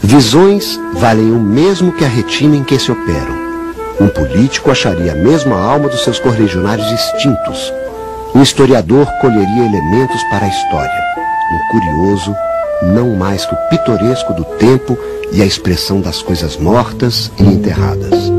Visões valem o mesmo que a retina em que se operam. Um político acharia a mesma alma dos seus correligionários extintos. Um historiador colheria elementos para a história. Um curioso, não mais que o pitoresco do tempo e a expressão das coisas mortas e enterradas.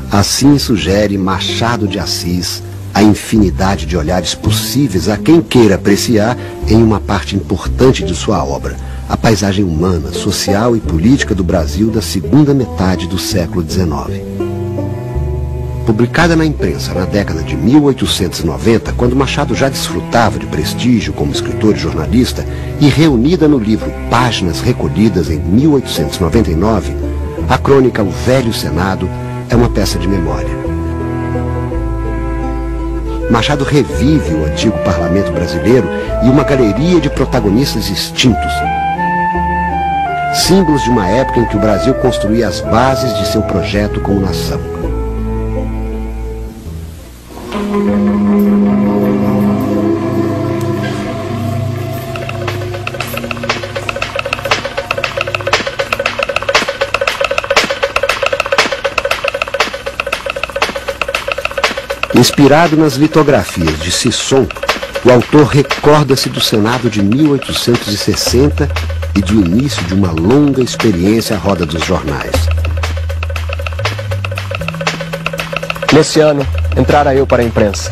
Assim sugere Machado de Assis a infinidade de olhares possíveis a quem queira apreciar em uma parte importante de sua obra, a paisagem humana, social e política do Brasil da segunda metade do século XIX. Publicada na imprensa na década de 1890, quando Machado já desfrutava de prestígio como escritor e jornalista, e reunida no livro Páginas Recolhidas em 1899, a crônica O Velho Senado é uma peça de memória. Machado revive o antigo parlamento brasileiro e uma galeria de protagonistas extintos, símbolos de uma época em que o Brasil construía as bases de seu projeto como nação. Inspirado nas litografias de Sisson, o autor recorda-se do Senado de 1860 e do início de uma longa experiência à roda dos jornais. Nesse ano, entrara eu para a imprensa.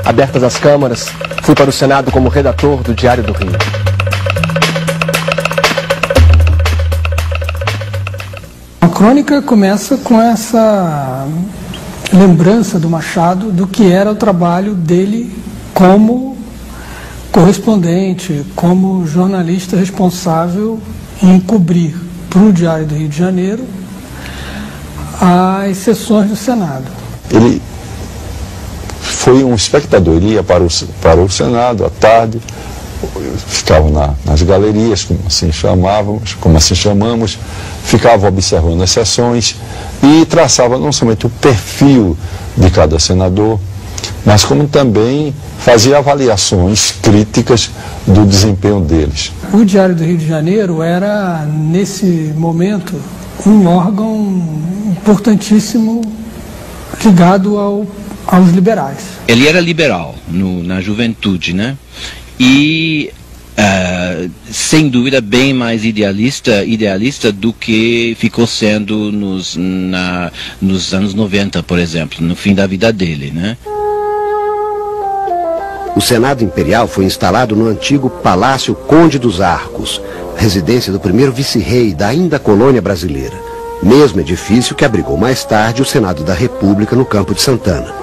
Abertas as câmaras, fui para o Senado como redator do Diário do Rio. A crônica começa com essa lembrança do Machado do que era o trabalho dele como correspondente, como jornalista responsável em cobrir para o Diário do Rio de Janeiro as sessões do Senado. Ele foi um espectador, ele ia para o Senado à tarde, ficava nas galerias, como assim chamamos, ficava observando as sessões e traçava não somente o perfil de cada senador, mas como também fazia avaliações críticas do desempenho deles. O Diário do Rio de Janeiro era, nesse momento, um órgão importantíssimo ligado aos liberais. Ele era liberal na juventude, né? E sem dúvida bem mais idealista do que ficou sendo nos anos 90, por exemplo, no fim da vida dele, né? O Senado Imperial foi instalado no antigo Palácio Conde dos Arcos, residência do primeiro vice-rei da ainda colônia brasileira, mesmo edifício que abrigou mais tarde o Senado da República no Campo de Santana.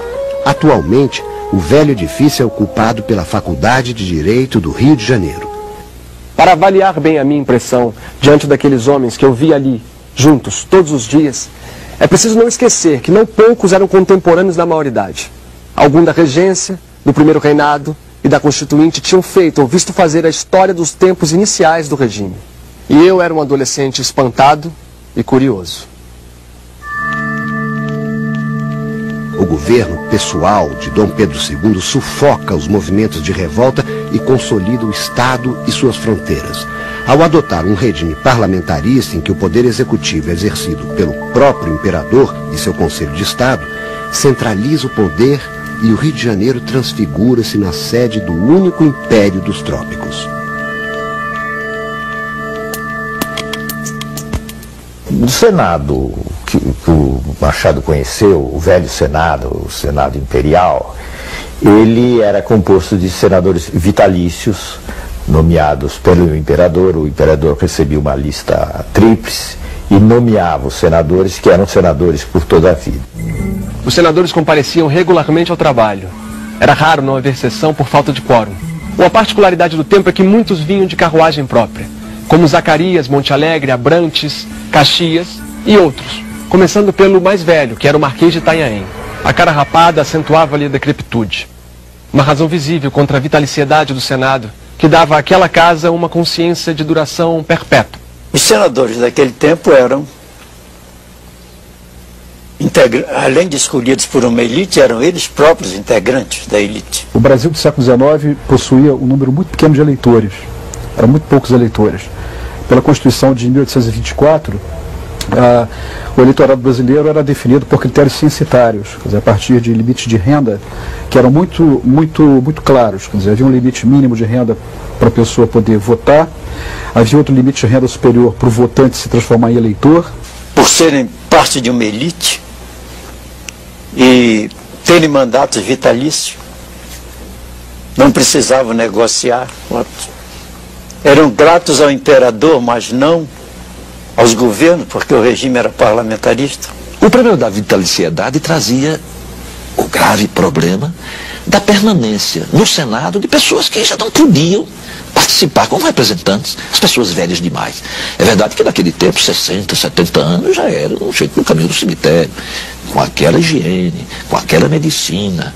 Atualmente, o velho edifício é ocupado pela Faculdade de Direito do Rio de Janeiro. Para avaliar bem a minha impressão diante daqueles homens que eu vi ali, juntos, todos os dias, é preciso não esquecer que não poucos eram contemporâneos da maioridade. Algum da regência, do primeiro reinado e da Constituinte tinham feito ou visto fazer a história dos tempos iniciais do regime. E eu era um adolescente espantado e curioso. O governo pessoal de Dom Pedro II sufoca os movimentos de revolta e consolida o Estado e suas fronteiras. Ao adotar um regime parlamentarista em que o poder executivo é exercido pelo próprio imperador e seu Conselho de Estado, centraliza o poder e o Rio de Janeiro transfigura-se na sede do único império dos trópicos. Do Senado que o Machado conheceu, o velho Senado, o Senado Imperial, ele era composto de senadores vitalícios, nomeados pelo imperador. O imperador recebia uma lista tríplice e nomeava os senadores, que eram senadores por toda a vida. Os senadores compareciam regularmente ao trabalho. Era raro não haver sessão por falta de quórum. Uma particularidade do tempo é que muitos vinham de carruagem própria, como Zacarias, Monte Alegre, Abrantes, Caxias e outros, começando pelo mais velho, que era o Marquês de Itanhaém. A cara rapada acentuava-lhe a decrepitude. Uma razão visível contra a vitaliciedade do Senado, que dava àquela casa uma consciência de duração perpétua. Os senadores daquele tempo eram, além de escolhidos por uma elite, eram eles próprios integrantes da elite. O Brasil do século XIX possuía um número muito pequeno de eleitores. Eram muito poucos eleitores. pela Constituição de 1824, o eleitorado brasileiro era definido por critérios censitários, quer dizer, a partir de limites de renda que eram muito claros. Quer dizer, havia um limite mínimo de renda para a pessoa poder votar, havia outro limite de renda superior para o votante se transformar em eleitor. Por serem parte de uma elite e terem mandatos vitalícios, não precisavam negociar votos. Eram gratos ao imperador, mas não aos governos, porque o regime era parlamentarista. O problema da vitaliciedade trazia o grave problema da permanência no Senado de pessoas que já não podiam participar como representantes, as pessoas velhas demais. É verdade que naquele tempo, 60, 70 anos, já era um jeito no caminho do cemitério, com aquela higiene, com aquela medicina,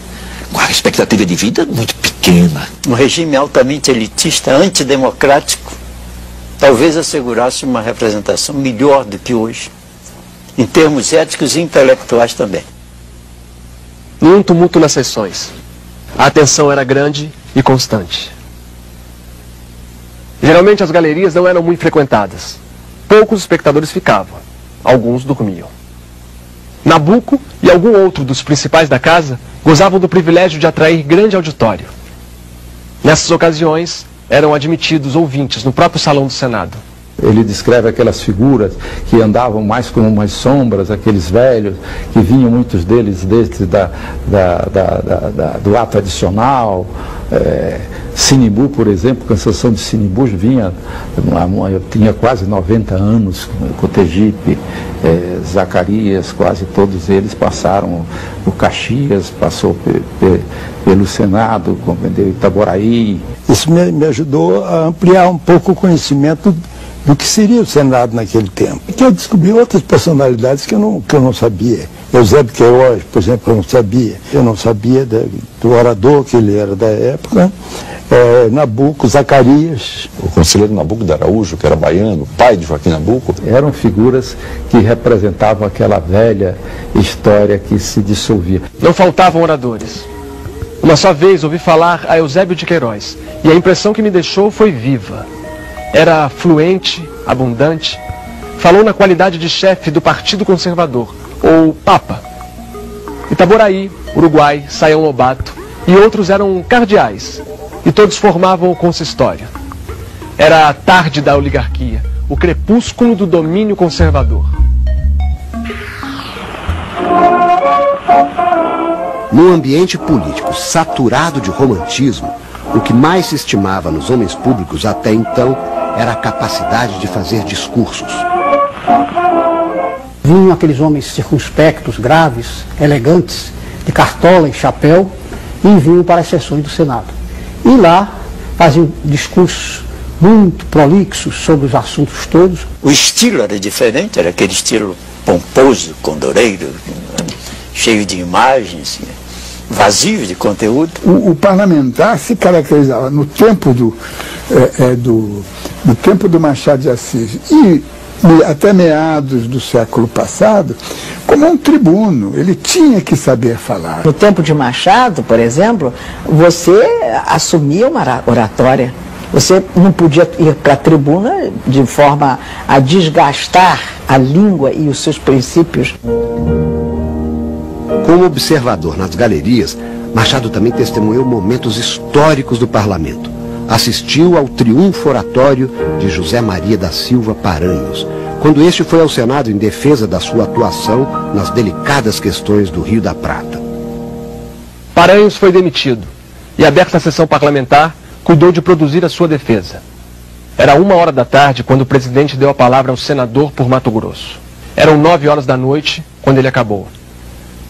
com a expectativa de vida muito pequena. Um regime altamente elitista, antidemocrático, talvez assegurasse uma representação melhor do que hoje, em termos éticos e intelectuais também. Nenhum tumulto nas sessões. A atenção era grande e constante. Geralmente as galerias não eram muito frequentadas. Poucos espectadores ficavam. Alguns dormiam. Nabuco e algum outro dos principais da casa gozavam do privilégio de atrair grande auditório. Nessas ocasiões, eram admitidos ouvintes no próprio salão do Senado. Ele descreve aquelas figuras que andavam mais como umas sombras, aqueles velhos, que vinham muitos deles desde do ato adicional. Sinimbu, por exemplo, Canção de Sinimbu vinha, tinha quase 90 anos, Cotegipe, Zacarias, quase todos eles passaram, o Caxias passou pelo Senado, compreendeu, Itaboraí. Isso me ajudou a ampliar um pouco o conhecimento do que seria o Senado naquele tempo. E que eu descobri outras personalidades que eu não sabia. Eusébio Queiroz, por exemplo, eu não sabia. Eu não sabia do orador que ele era da época. Nabuco, Zacarias. O conselheiro Nabuco de Araújo, que era baiano, pai de Joaquim Nabuco. Eram figuras que representavam aquela velha história que se dissolvia. Não faltavam oradores. Uma só vez ouvi falar a Eusébio de Queiroz, e a impressão que me deixou foi viva. Era fluente, abundante, falou na qualidade de chefe do Partido Conservador, ou Papa. Itaboraí, Uruguai, Saião Lobato e outros eram cardeais, e todos formavam o consistório. Era a tarde da oligarquia, o crepúsculo do domínio conservador. Num ambiente político saturado de romantismo, o que mais se estimava nos homens públicos até então era a capacidade de fazer discursos. Vinham aqueles homens circunspectos, graves, elegantes, de cartola e chapéu, e vinham para as sessões do Senado. E lá faziam discursos muito prolixos sobre os assuntos todos. O estilo era diferente, era aquele estilo pomposo, condoreiro, cheio de imagens, vazio de conteúdo. O parlamentar se caracterizava no tempo no tempo do Machado de Assis e até meados do século passado, como um tribuno. Ele tinha que saber falar. No tempo de Machado, por exemplo, você assumia uma oratória. Você não podia ir para a tribuna de forma a desgastar a língua e os seus princípios. Como observador nas galerias, Machado também testemunhou momentos históricos do parlamento. Assistiu ao triunfo oratório de José Maria da Silva Paranhos, quando este foi ao Senado em defesa da sua atuação nas delicadas questões do Rio da Prata. Paranhos foi demitido e, aberta a sessão parlamentar, cuidou de produzir a sua defesa. Era 13h quando o presidente deu a palavra ao senador por Mato Grosso. Eram 21h quando ele acabou.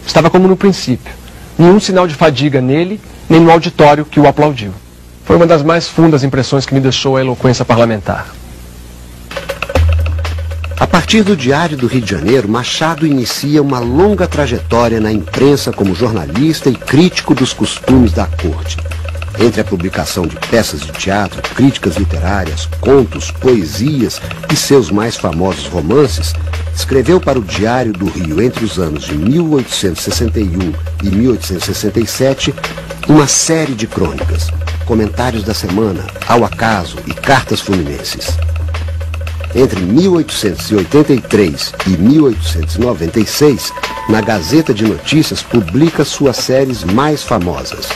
Estava como no princípio, nenhum sinal de fadiga nele, nem no auditório que o aplaudiu. Foi uma das mais fundas impressões que me deixou a eloquência parlamentar. A partir do Diário do Rio de Janeiro, Machado inicia uma longa trajetória na imprensa como jornalista e crítico dos costumes da corte. Entre a publicação de peças de teatro, críticas literárias, contos, poesias e seus mais famosos romances, escreveu para o Diário do Rio entre os anos de 1861 e 1867 uma série de crônicas, comentários da semana, ao acaso e cartas fluminenses. Entre 1883 e 1896, na Gazeta de Notícias publica suas séries mais famosas: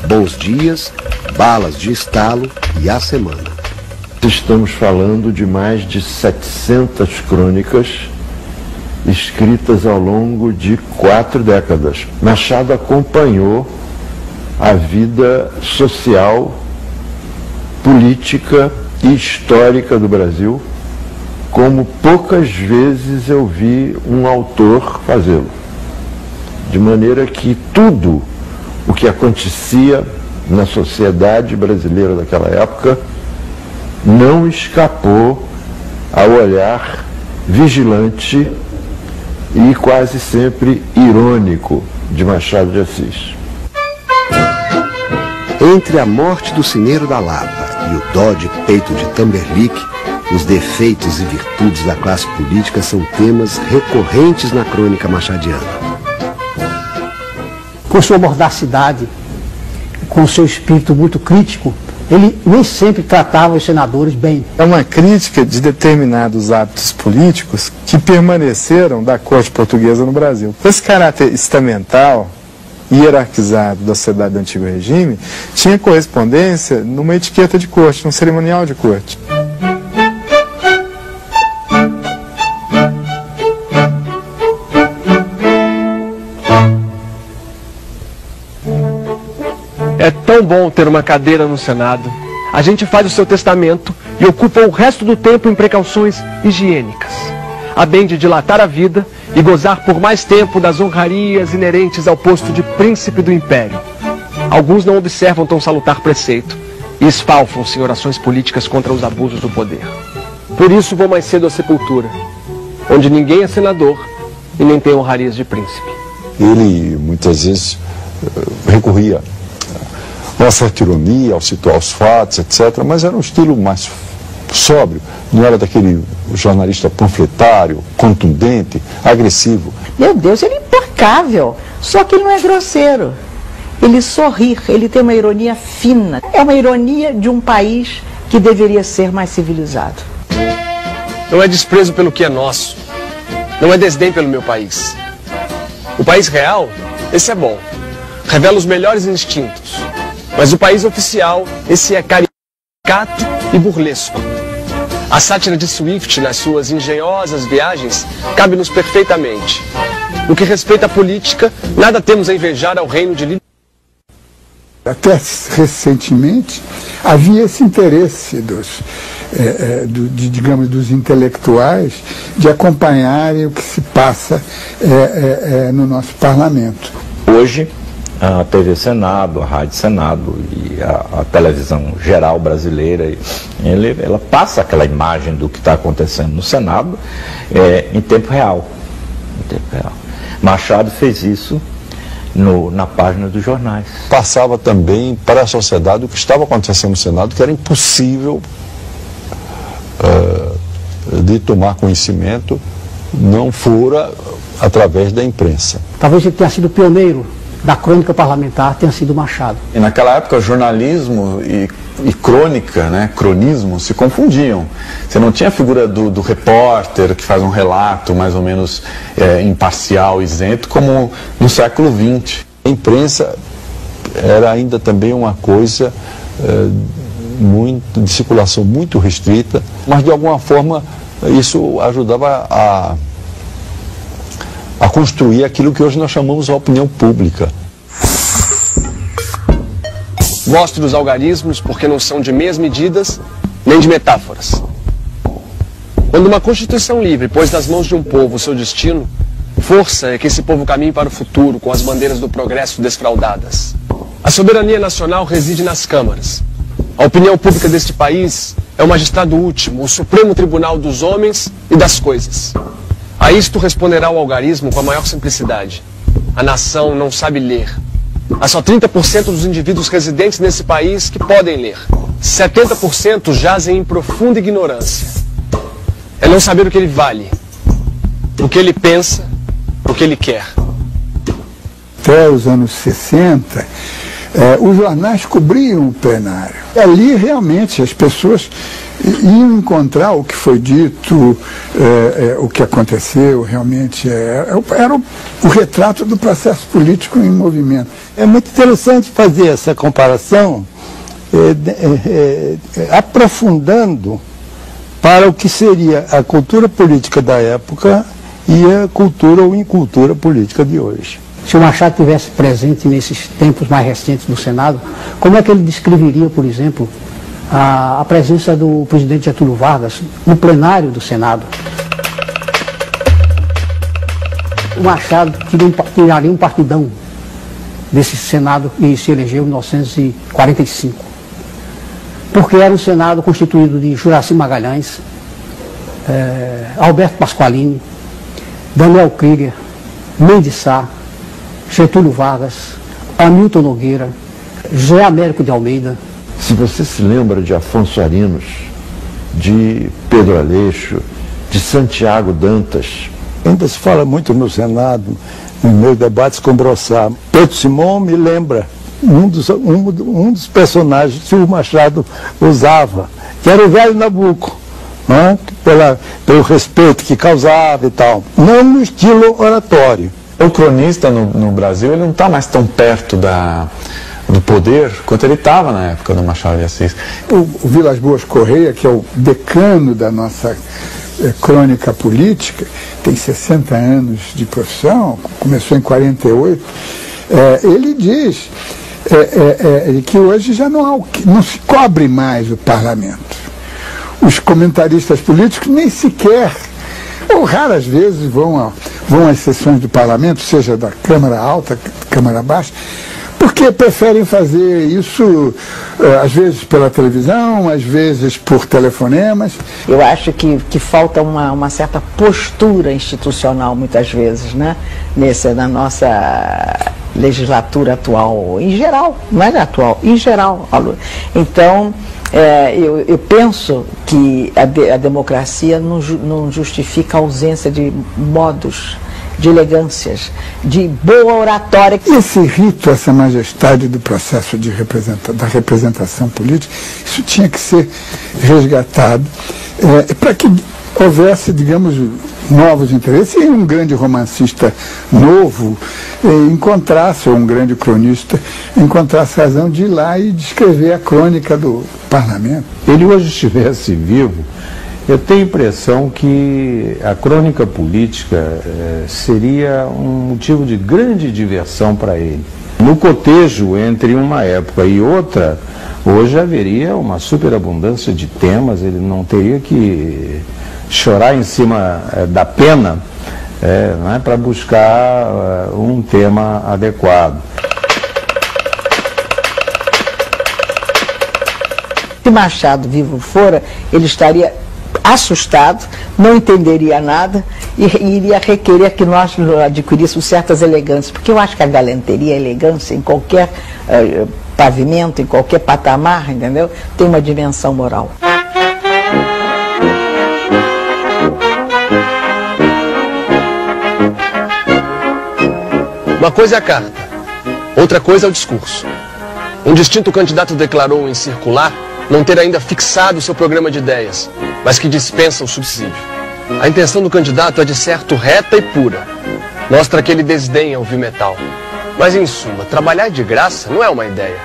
Bons Dias, Balas de Estalo e A Semana. Estamos falando de mais de 700 crônicas escritas ao longo de 4 décadas. Machado acompanhou a vida social, política e histórica do Brasil, como poucas vezes eu vi um autor fazê-lo. De maneira que tudo o que acontecia na sociedade brasileira daquela época não escapou ao olhar vigilante e quase sempre irônico de Machado de Assis. Entre a morte do Cineiro da Lapa e o dó de peito de Tamberlique, os defeitos e virtudes da classe política são temas recorrentes na crônica machadiana. Com sua mordacidade, com seu espírito muito crítico, ele nem sempre tratava os senadores bem. É uma crítica de determinados hábitos políticos que permaneceram da corte portuguesa no Brasil. Esse caráter estamental, hierarquizado da sociedade do antigo regime, tinha correspondência numa etiqueta de corte, num cerimonial de corte. É tão bom ter uma cadeira no Senado. A gente faz o seu testamento e ocupa o resto do tempo em precauções higiênicas, a bem de dilatar a vida e gozar por mais tempo das honrarias inerentes ao posto de príncipe do império. Alguns não observam tão salutar preceito e esfalfam-se em orações políticas contra os abusos do poder. Por isso vou mais cedo à sepultura, onde ninguém é senador e nem tem honrarias de príncipe. Ele muitas vezes recorria a uma certa ironia, ao situar os fatos, etc., mas era um estilo mais sóbrio, não era daquele jornalista panfletário, contundente, agressivo. Meu Deus, ele é impecável, só que ele não é grosseiro. Ele sorri, ele tem uma ironia fina. É uma ironia de um país que deveria ser mais civilizado. Não é desprezo pelo que é nosso, não é desdém pelo meu país. O país real, esse é bom, revela os melhores instintos. Mas o país oficial, esse é caricato e burlesco. A sátira de Swift nas suas engenhosas viagens cabe-nos perfeitamente. No que respeita à política, nada temos a invejar ao reino de líderes. Até recentemente havia esse interesse digamos, dos intelectuais de acompanharem o que se passa no nosso parlamento. Hoje, a TV Senado, a Rádio Senado e a televisão geral brasileira, ela passa aquela imagem do que está acontecendo no Senado em tempo real. Machado fez isso na página dos jornais. Passava também para a sociedade o que estava acontecendo no Senado, que era impossível de tomar conhecimento, não fora através da imprensa. Talvez ele tenha sido pioneiro da crônica parlamentar, tenha sido Machado. E naquela época, jornalismo e crônica, né, cronismo, se confundiam. Você não tinha a figura do repórter que faz um relato mais ou menos imparcial, isento, como no século XX. A imprensa era ainda também uma coisa de circulação muito restrita, mas de alguma forma isso ajudava a construir aquilo que hoje nós chamamos de opinião pública. Gosto dos algarismos porque não são de meias medidas nem de metáforas. Quando uma Constituição livre pôs nas mãos de um povo o seu destino, força é que esse povo caminhe para o futuro com as bandeiras do progresso desfraldadas. A soberania nacional reside nas câmaras. A opinião pública deste país é o magistrado último, o supremo tribunal dos homens e das coisas. A isto responderá o algarismo com a maior simplicidade. A nação não sabe ler. Há só 30% dos indivíduos residentes nesse país que podem ler. 70% jazem em profunda ignorância. É não saber o que ele vale, o que ele pensa, o que ele quer. Até os anos 60, os jornais cobriam o plenário. Ali realmente as pessoas iam encontrar o que foi dito, o que aconteceu, realmente era o retrato do processo político em movimento. É muito interessante fazer essa comparação, aprofundando para o que seria a cultura política da época e a cultura ou incultura política de hoje. Se o Machado tivesse presente nesses tempos mais recentes do Senado, como é que ele descreveria, por exemplo, a presença do presidente Getúlio Vargas no plenário do Senado? O Machado tiraria um partidão desse Senado que se elegeu em 1945. Porque era um Senado constituído de Juracy Magalhães, Alberto Pasqualini, Daniel Krieger, Mendes Sá, Getúlio Vargas, Hamilton Nogueira, José Américo de Almeida. Se você se lembra de Afonso Arinos, de Pedro Aleixo, de Santiago Dantas. Ainda se fala muito no Senado, nos meus debates com Brossard. Pedro Simão me lembra um dos personagens que o Machado usava, que era o velho Nabuco, né? Pelo respeito que causava e tal. Não no estilo oratório. O cronista no Brasil, ele não está mais tão perto do poder quanto ele estava na época do Machado de Assis. O Vilas Boas Correia, que é o decano da nossa crônica política, tem 60 anos de profissão, começou em 48, ele diz que hoje já não se cobre mais o parlamento. Os comentaristas políticos nem sequer, ou raras vezes, vão às sessões do parlamento, seja da Câmara Alta, Câmara Baixa, porque preferem fazer isso, às vezes pela televisão, às vezes por telefonemas. Eu acho que falta uma certa postura institucional, muitas vezes, né? Na nossa legislatura atual, em geral, não é atual, em geral. Então, eu penso que a democracia não justifica a ausência de modos, de elegâncias, de boa oratória. Esse rito, essa majestade do processo da representação política, isso tinha que ser resgatado para que houvesse, digamos, novos interesses, e um grande romancista novo encontrasse, ou um grande cronista encontrasse razão de ir lá e descrever a crônica do parlamento. Ele hoje estivesse vivo, eu tenho a impressão que a crônica política seria um motivo de grande diversão para ele. No cotejo entre uma época e outra, hoje haveria uma superabundância de temas, ele não teria que chorar em cima da pena para buscar um tema adequado. Se Machado vivo fora, ele estaria assustado, não entenderia nada e iria requerer que nós adquiríssemos certas elegâncias, porque eu acho que a galanteria, a elegância em qualquer pavimento, em qualquer patamar, entendeu? Tem uma dimensão moral. Uma coisa é a carta, outra coisa é o discurso. Um distinto candidato declarou em circular não ter ainda fixado seu programa de ideias, mas que dispensa o subsídio. A intenção do candidato é de certo reta e pura. Mostra que ele desdenha ouvir metal. Mas em suma, trabalhar de graça não é uma ideia.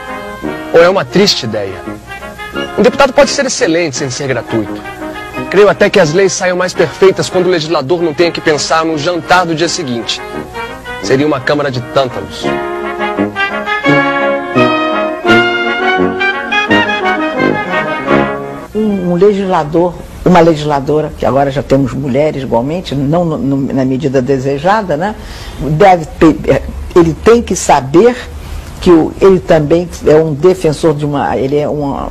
Ou é uma triste ideia. Um deputado pode ser excelente sem ser gratuito. Creio até que as leis saiam mais perfeitas quando o legislador não tenha que pensar no jantar do dia seguinte. Seria uma câmara de tântalos. Um legislador, uma legisladora, que agora já temos mulheres igualmente, não na medida desejada, né? Ele tem que saber que ele também é um defensor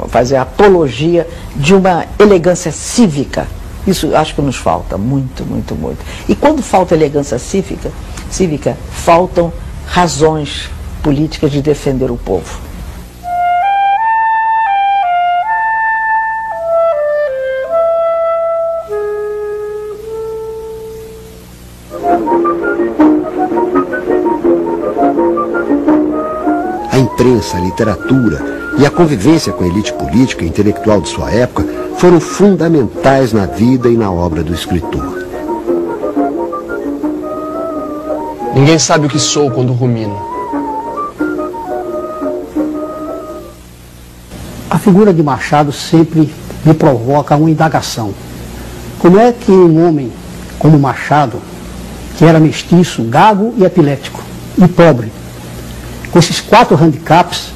fazer apologia de uma elegância cívica. Isso acho que nos falta muito, muito, muito. E quando falta elegância cívica, faltam razões políticas de defender o povo. A imprensa, a literatura e a convivência com a elite política e intelectual de sua época foram fundamentais na vida e na obra do escritor. Ninguém sabe o que sou quando rumino. A figura de Machado sempre me provoca uma indagação. Como é que um homem como Machado, que era mestiço, gago e epilético, e pobre, com esses 4 handicaps,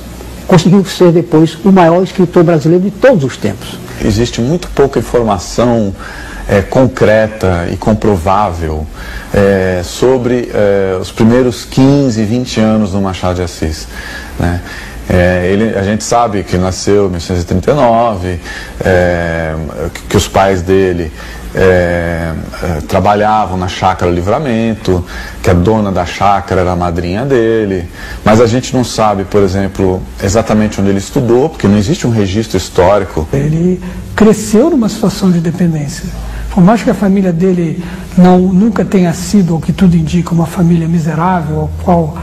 conseguiu ser depois o maior escritor brasileiro de todos os tempos? Existe muito pouca informação concreta e comprovável sobre os primeiros 15, 20 anos do Machado de Assis, né? A gente sabe que nasceu em 1939, que os pais dele trabalhavam na Chácara Livramento, que a dona da chácara era a madrinha dele, mas a gente não sabe, por exemplo, exatamente onde ele estudou, porque não existe um registro histórico. Ele cresceu numa situação de dependência. Por mais que a família dele nunca tenha sido, ao que tudo indica, uma família miserável, ao qual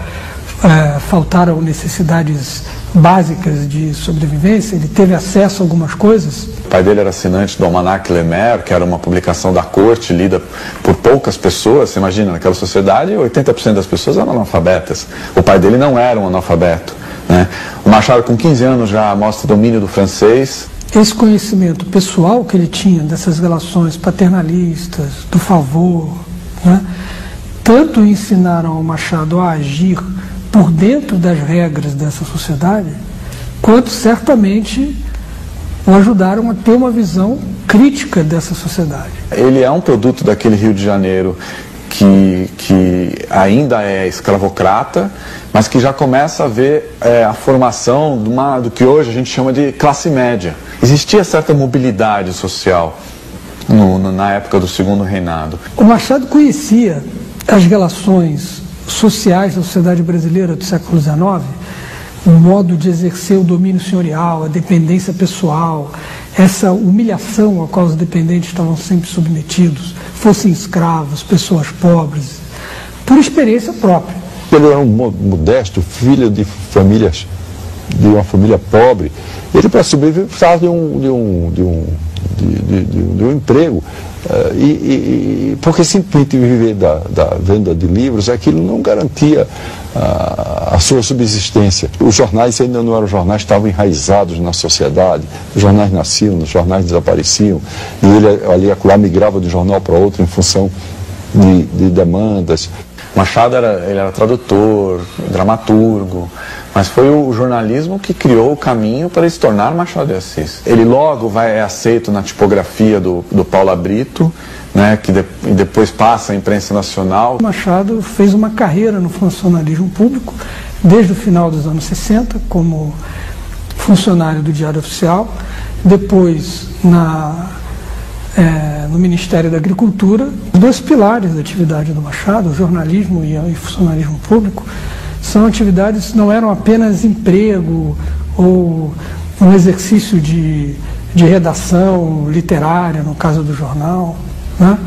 faltaram necessidades básicas de sobrevivência, ele teve acesso a algumas coisas. O pai dele era assinante do Almanac Lemer, que era uma publicação da corte lida por poucas pessoas. Você imagina, naquela sociedade 80% das pessoas eram analfabetas. O pai dele não era um analfabeto, né? O Machado, com 15 anos, já mostra domínio do francês. Esse conhecimento pessoal que ele tinha dessas relações paternalistas, do favor, né, tanto ensinaram ao Machado a agir por dentro das regras dessa sociedade, quanto certamente o ajudaram a ter uma visão crítica dessa sociedade. Ele é um produto daquele Rio de Janeiro que ainda é escravocrata, mas que já começa a ver a formação do que hoje a gente chama de classe média. Existia certa mobilidade social na época do Segundo Reinado. O Machado conhecia as relações sociais da sociedade brasileira do século XIX, o modo de exercer o domínio senhorial, a dependência pessoal, essa humilhação a qual os dependentes estavam sempre submetidos, fossem escravos, pessoas pobres, por experiência própria. Ele era um modesto, filho de uma família pobre. Ele, para sobreviver, precisava de um emprego. Porque simplesmente viver da venda de livros, aquilo não garantia a sua subsistência. Os jornais ainda não eram jornais, estavam enraizados na sociedade. Os jornais nasciam, os jornais desapareciam. E ele ali acolá migrava de um jornal para outro em função de demandas. Machado era tradutor, dramaturgo, mas foi o jornalismo que criou o caminho para ele se tornar Machado de Assis. Ele logo é aceito na tipografia do Paula Brito, né, e depois passa à imprensa nacional. Machado fez uma carreira no funcionalismo público, desde o final dos anos 60, como funcionário do Diário Oficial, depois no Ministério da Agricultura. Os 2 pilares da atividade do Machado, o jornalismo e o funcionalismo público, são atividades que não eram apenas emprego ou um exercício de redação literária, no caso do jornal, né?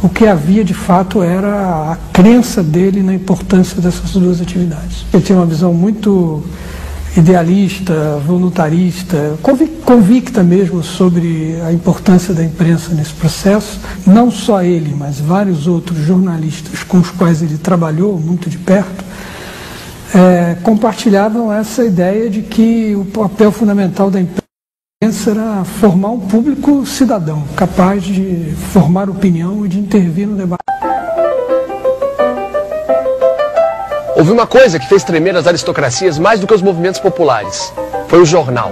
O que havia de fato era a crença dele na importância dessas 2 atividades. Ele tinha uma visão muito idealista, voluntarista, convicta mesmo sobre a importância da imprensa nesse processo. Não só ele, mas vários outros jornalistas com os quais ele trabalhou muito de perto, compartilhavam essa ideia de que o papel fundamental da imprensa era formar um público cidadão, capaz de formar opinião e de intervir no debate. Houve uma coisa que fez tremer as aristocracias mais do que os movimentos populares. Foi o jornal.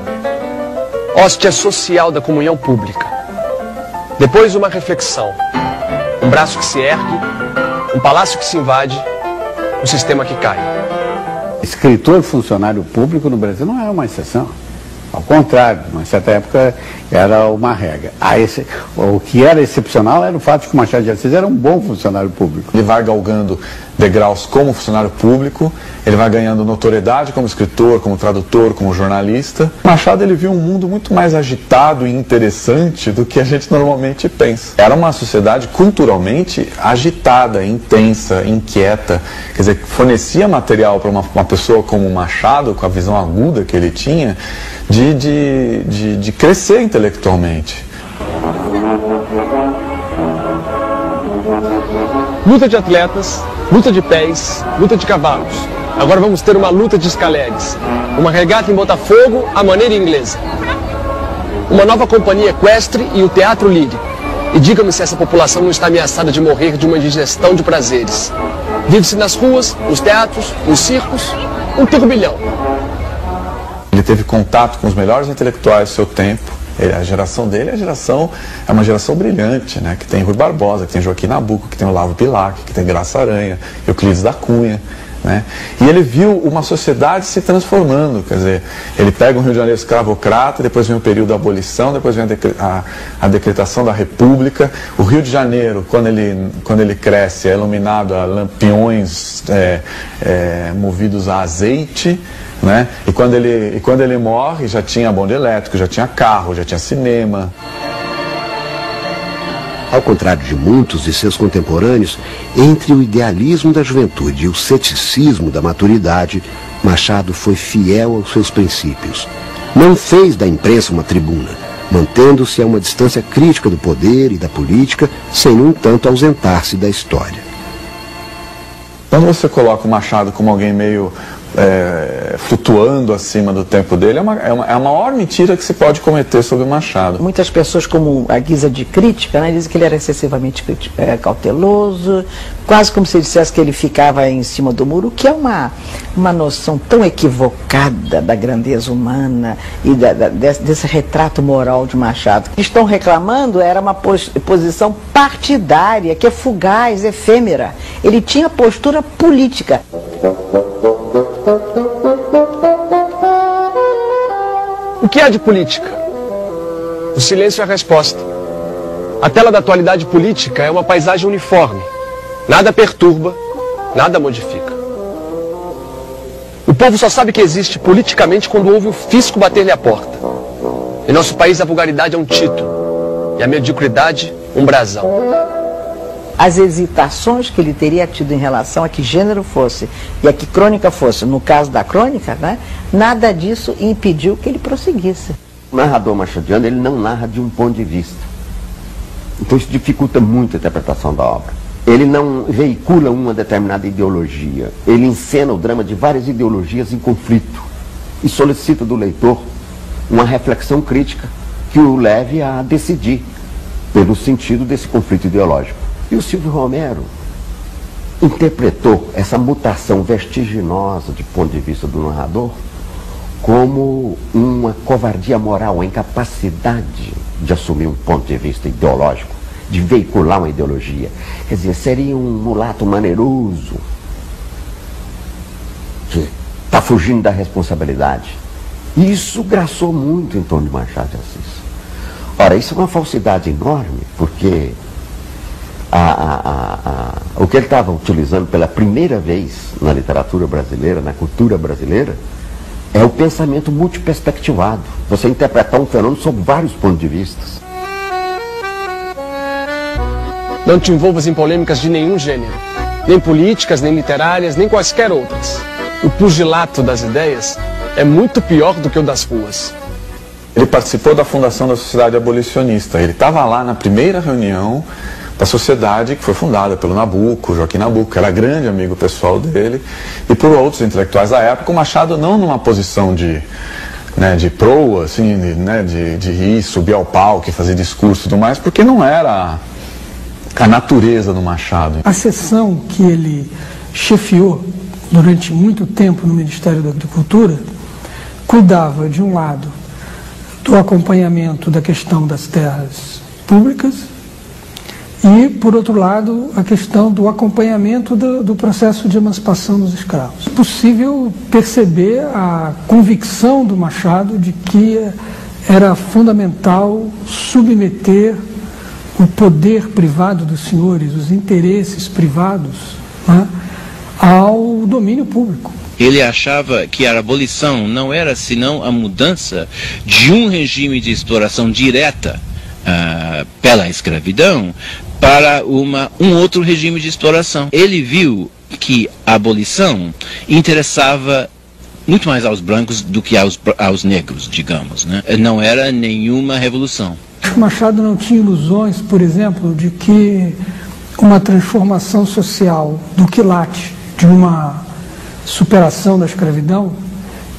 Hóstia social da comunhão pública. Depois uma reflexão. Um braço que se ergue, um palácio que se invade, um sistema que cai. Escritor funcionário público no Brasil não é uma exceção. Ao contrário, numa certa época era uma regra. O que era excepcional era o fato de que o Machado de Assis era um bom funcionário público. Ele vai galgando degraus como funcionário público, ele vai ganhando notoriedade como escritor, como tradutor, como jornalista. Machado, ele viu um mundo muito mais agitado e interessante do que a gente normalmente pensa. Era uma sociedade culturalmente agitada, intensa, inquieta, quer dizer, fornecia material para uma pessoa como Machado, com a visão aguda que ele tinha, de crescer intelectualmente. Luta de atletas, luta de pés, luta de cavalos. Agora vamos ter uma luta de escaleres. Uma regata em Botafogo à maneira inglesa. Uma nova companhia equestre e o teatro lírico. E diga-me se essa população não está ameaçada de morrer de uma indigestão de prazeres. Vive-se nas ruas, nos teatros, nos circos, um turbilhão. Ele teve contato com os melhores intelectuais do seu tempo. A geração dele é uma geração brilhante, né? Que tem Rui Barbosa, que tem Joaquim Nabuco, que tem Olavo Bilac, que tem Graça Aranha, Euclides da Cunha, né? E ele viu uma sociedade se transformando, quer dizer, ele pega um Rio de Janeiro escravocrata, depois vem o período da abolição, depois vem a decretação da República. O Rio de Janeiro, quando ele cresce, é iluminado a lampiões movidos a azeite, né? E quando ele morre, já tinha bonde elétrico, já tinha carro, já tinha cinema. Ao contrário de muitos de seus contemporâneos, entre o idealismo da juventude e o ceticismo da maturidade, Machado foi fiel aos seus princípios. Não fez da imprensa uma tribuna, mantendo-se a uma distância crítica do poder e da política, sem, no entanto, ausentar-se da história. Quando você coloca o Machado como alguém meio flutuando acima do tempo dele, é a maior mentira que se pode cometer sobre o Machado. Muitas pessoas, como a guisa de crítica, né, dizem que ele era excessivamente cauteloso, quase como se dissesse que ele ficava em cima do muro, que é uma noção tão equivocada da grandeza humana e desse retrato moral de Machado. O que estão reclamando era uma posição partidária, que é fugaz, efêmera. Ele tinha postura política. O que há de política? O silêncio é a resposta. A tela da atualidade política é uma paisagem uniforme. Nada perturba, nada modifica. O povo só sabe que existe politicamente quando ouve o fisco bater-lhe a porta. Em nosso país a vulgaridade é um título e a mediocridade um brasão. As hesitações que ele teria tido em relação a que gênero fosse e a que crônica fosse, no caso da crônica, né, nada disso impediu que ele prosseguisse. O narrador machadiano, ele não narra de um ponto de vista. Então isso dificulta muito a interpretação da obra. Ele não veicula uma determinada ideologia. Ele encena o drama de várias ideologias em conflito e solicita do leitor uma reflexão crítica que o leve a decidir pelo sentido desse conflito ideológico. E o Silvio Romero interpretou essa mutação vertiginosa de ponto de vista do narrador como uma covardia moral, a incapacidade de assumir um ponto de vista ideológico, de veicular uma ideologia. Quer dizer, seria um mulato maneiroso que está fugindo da responsabilidade. E isso graçou muito em torno de Machado de Assis. Ora, isso é uma falsidade enorme, porque o que ele estava utilizando pela primeira vez na literatura brasileira, na cultura brasileira, é o pensamento multiperspectivado. Você interpretar um fenômeno sob vários pontos de vista. Não te envolvas em polêmicas de nenhum gênero, nem políticas, nem literárias, nem quaisquer outras. O pugilato das ideias é muito pior do que o das ruas. Ele participou da fundação da Sociedade Abolicionista. Ele estava lá na primeira reunião da sociedade que foi fundada pelo Nabuco, Joaquim Nabuco, que era grande amigo pessoal dele, e por outros intelectuais da época. O Machado não numa posição de proa, assim, de ir, subir ao palco e fazer discurso e tudo mais, porque não era a natureza do Machado. A seção que ele chefiou durante muito tempo no Ministério da Agricultura cuidava, de um lado, do acompanhamento da questão das terras públicas e, por outro lado, a questão do acompanhamento do processo de emancipação dos escravos. É possível perceber a convicção do Machado de que era fundamental submeter o poder privado dos senhores, os interesses privados, né, ao domínio público. Ele achava que a abolição não era senão a mudança de um regime de exploração direta pela escravidão para um outro regime de exploração. Ele viu que a abolição interessava muito mais aos brancos do que aos negros, digamos, né? Não era nenhuma revolução. Machado não tinha ilusões, por exemplo, de que uma transformação social do quilate, de uma superação da escravidão,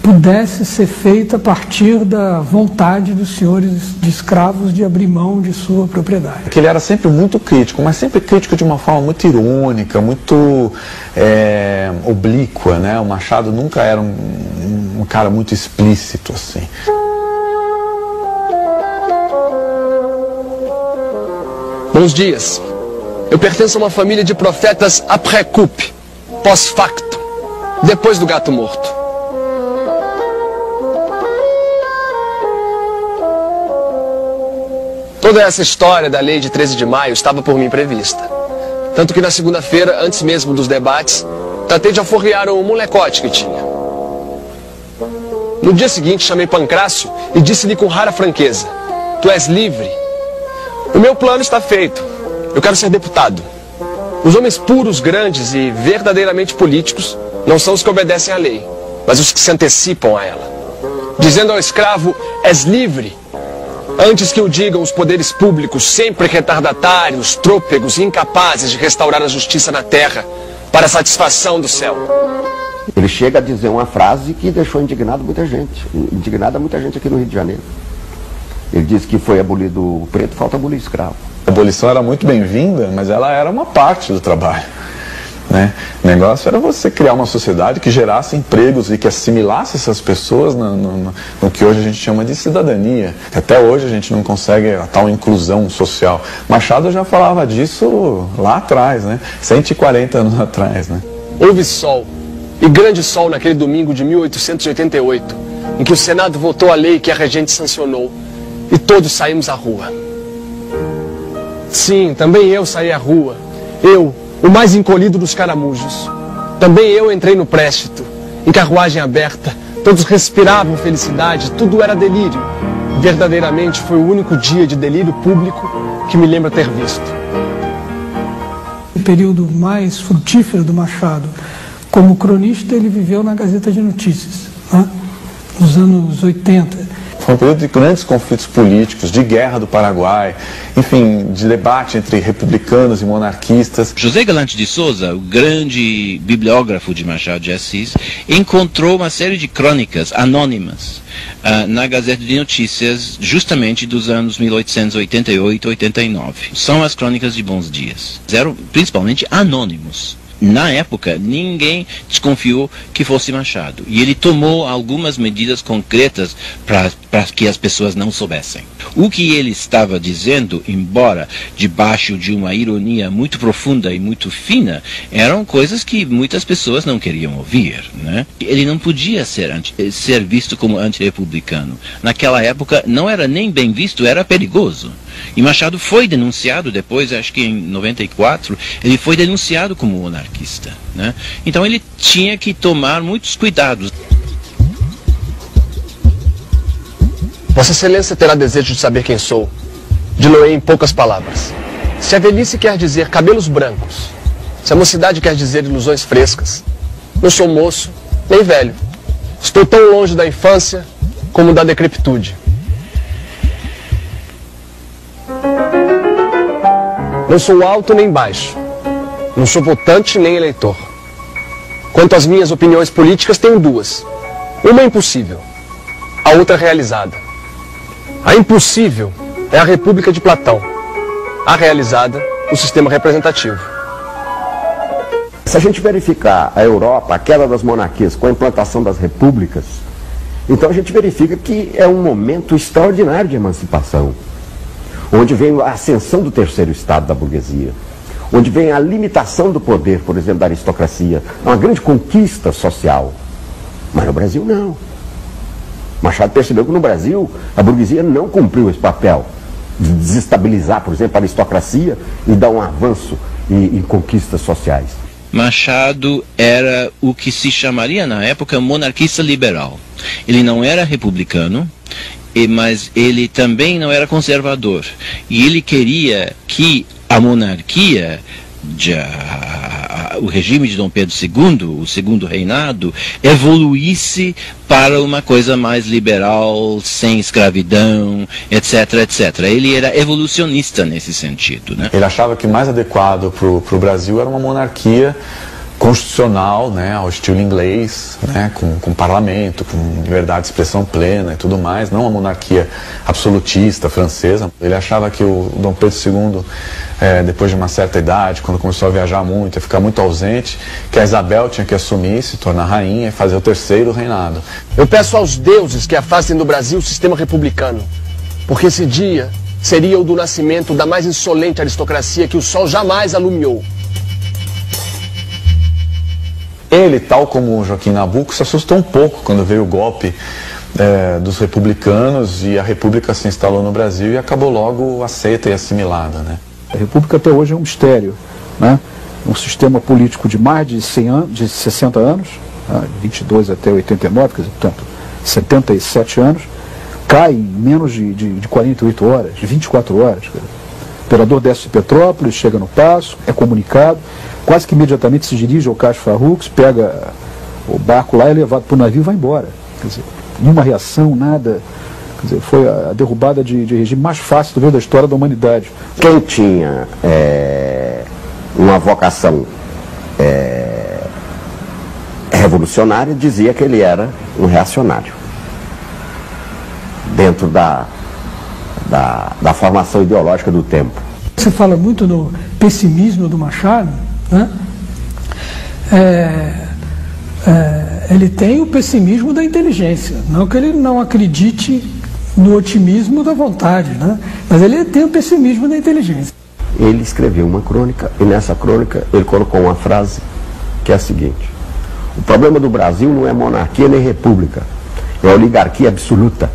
pudesse ser feita a partir da vontade dos senhores de escravos de abrir mão de sua propriedade. Porque ele era sempre muito crítico, mas sempre crítico de uma forma muito irônica, muito oblíqua, né? O Machado nunca era um cara muito explícito assim. Bons dias. Eu pertenço a uma família de profetas après-coup, pós-facto, depois do gato morto. Toda essa história da lei de 13 de maio estava por mim prevista. Tanto que na segunda-feira, antes mesmo dos debates, tratei de alforriar um molecote que tinha. No dia seguinte, chamei Pancrácio e disse-lhe com rara franqueza: "Tu és livre. O meu plano está feito. Eu quero ser deputado. Os homens puros, grandes e verdadeiramente políticos não são os que obedecem à lei, mas os que se antecipam a ela. Dizendo ao escravo, és livre, antes que o digam os poderes públicos, sempre retardatários, trôpegos e incapazes de restaurar a justiça na terra para a satisfação do céu." Ele chega a dizer uma frase que deixou indignada muita gente aqui no Rio de Janeiro. Ele disse que foi abolido o preto, falta abolir o escravo. A abolição era muito bem-vinda, mas ela era uma parte do trabalho, né? O negócio era você criar uma sociedade que gerasse empregos e que assimilasse essas pessoas no que hoje a gente chama de cidadania. Até hoje a gente não consegue a tal inclusão social. Machado já falava disso lá atrás, né? 140 anos atrás, né? Houve sol, e grande sol naquele domingo de 1888, em que o Senado votou a lei que a regente sancionou, e todos saímos à rua. Sim, também eu saí à rua. Eu, o mais encolhido dos caramujos. Também eu entrei no préstito, em carruagem aberta. Todos respiravam felicidade, tudo era delírio. Verdadeiramente foi o único dia de delírio público que me lembro ter visto. O período mais frutífero do Machado, como cronista, ele viveu na Gazeta de Notícias, né? Nos anos 80. Foi um período de grandes conflitos políticos, de guerra do Paraguai, enfim, de debate entre republicanos e monarquistas. José Galante de Souza, o grande bibliógrafo de Machado de Assis, encontrou uma série de crônicas anônimas na Gazeta de Notícias, justamente dos anos 1888 e 89. São as crônicas de Bons Dias. Eram principalmente anônimos. Na época, ninguém desconfiou que fosse Machado. E ele tomou algumas medidas concretas para que as pessoas não soubessem. O que ele estava dizendo, embora debaixo de uma ironia muito profunda e muito fina, eram coisas que muitas pessoas não queriam ouvir, né? Ele não podia ser visto como antirrepublicano. Naquela época, não era nem bem visto, era perigoso. E Machado foi denunciado depois, acho que em 94, ele foi denunciado como monarquista, né? Então ele tinha que tomar muitos cuidados. Vossa Excelência terá desejo de saber quem sou. Diloei em poucas palavras. Se a velhice quer dizer cabelos brancos, se a mocidade quer dizer ilusões frescas, não sou moço, nem velho. Estou tão longe da infância como da decrepitude. Não sou alto nem baixo. Não sou votante nem eleitor. Quanto às minhas opiniões políticas, tenho duas. Uma é impossível, a outra realizada. A impossível é a República de Platão. A realizada, o sistema representativo. Se a gente verificar a Europa, a queda das monarquias com a implantação das repúblicas, então a gente verifica que é um momento extraordinário de emancipação, onde vem a ascensão do terceiro estado da burguesia, onde vem a limitação do poder, por exemplo, da aristocracia, uma grande conquista social. Mas no Brasil não. Machado percebeu que no Brasil a burguesia não cumpriu esse papel de desestabilizar, por exemplo, a aristocracia e dar um avanço em conquistas sociais. Machado era o que se chamaria na época monarquista liberal. Ele não era republicano, mas ele também não era conservador. E ele queria que a monarquia, o regime de Dom Pedro II, o segundo reinado, evoluísse para uma coisa mais liberal, sem escravidão, etc, etc. Ele era evolucionista nesse sentido, né? Ele achava que mais adequado para o Brasil era uma monarquia constitucional, né, ao estilo inglês, né, com parlamento, com liberdade de expressão plena e tudo mais, não uma monarquia absolutista francesa. Ele achava que o Dom Pedro II, depois de uma certa idade, quando começou a viajar muito, a ficar muito ausente, que a Isabel tinha que assumir, se tornar rainha e fazer o terceiro reinado. Eu peço aos deuses que afastem do Brasil o sistema republicano, porque esse dia seria o do nascimento da mais insolente aristocracia que o sol jamais alumiou. Ele, tal como o Joaquim Nabuco, se assustou um pouco quando veio o golpe dos republicanos e a República se instalou no Brasil e acabou logo aceita e assimilada, né? A República até hoje é um mistério, né? Um sistema político de mais de 100 anos, de 60 anos, 22 até 89, quer dizer, portanto, 77 anos, cai em menos de 48 horas, de 24 horas. O imperador desce de Petrópolis, chega no Paço, é comunicado, quase que imediatamente se dirige ao Cais Farrux, pega o barco lá, é levado para o navio e vai embora. Quer dizer, nenhuma reação, nada. Quer dizer, foi a derrubada de regime mais fácil da história da humanidade. Quem tinha uma vocação revolucionária dizia que ele era um reacionário. Dentro da formação ideológica do tempo. Você fala muito no pessimismo do Machado, né? Ele tem o pessimismo da inteligência, não que ele não acredite no otimismo da vontade, né? Mas ele tem o pessimismo da inteligência. Ele escreveu uma crônica e nessa crônica ele colocou uma frase que é a seguinte: o problema do Brasil não é monarquia nem república, é oligarquia absoluta.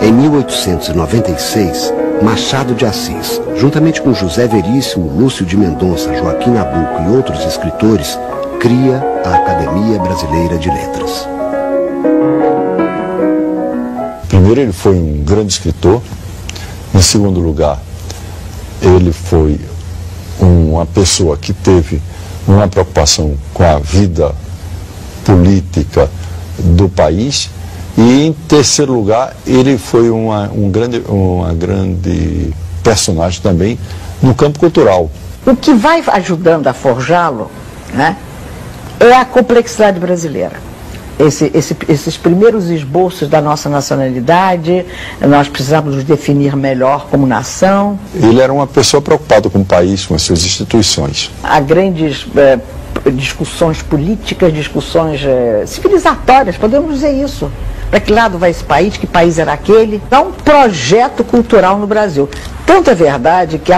Em 1896, Machado de Assis, juntamente com José Veríssimo, Lúcio de Mendonça, Joaquim Nabuco e outros escritores, cria a Academia Brasileira de Letras. Primeiro, ele foi um grande escritor. Em segundo lugar, ele foi uma pessoa que teve uma preocupação com a vida política do país. E em terceiro lugar, ele foi uma grande personagem também no campo cultural. O que vai ajudando a forjá-lo, né, é a complexidade brasileira. Esses primeiros esboços da nossa nacionalidade, nós precisamos nos definir melhor como nação. Ele era uma pessoa preocupada com o país, com as suas instituições. Há grandes discussões políticas, discussões civilizatórias, podemos dizer isso. Para que lado vai esse país? Que país era aquele? Há um projeto cultural no Brasil. Tanto é verdade que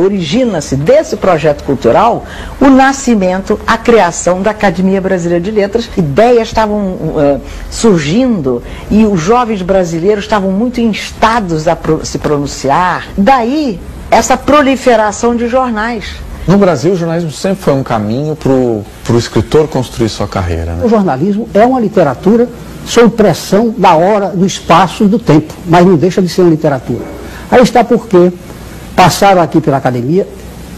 origina-se desse projeto cultural o nascimento, a criação da Academia Brasileira de Letras. Ideias estavam surgindo e os jovens brasileiros estavam muito instados a se pronunciar. Daí essa proliferação de jornais. No Brasil, o jornalismo sempre foi um caminho para o escritor construir sua carreira, né? O jornalismo é uma literatura sob pressão da hora, do espaço e do tempo, mas não deixa de ser uma literatura. Aí está porque passaram aqui pela academia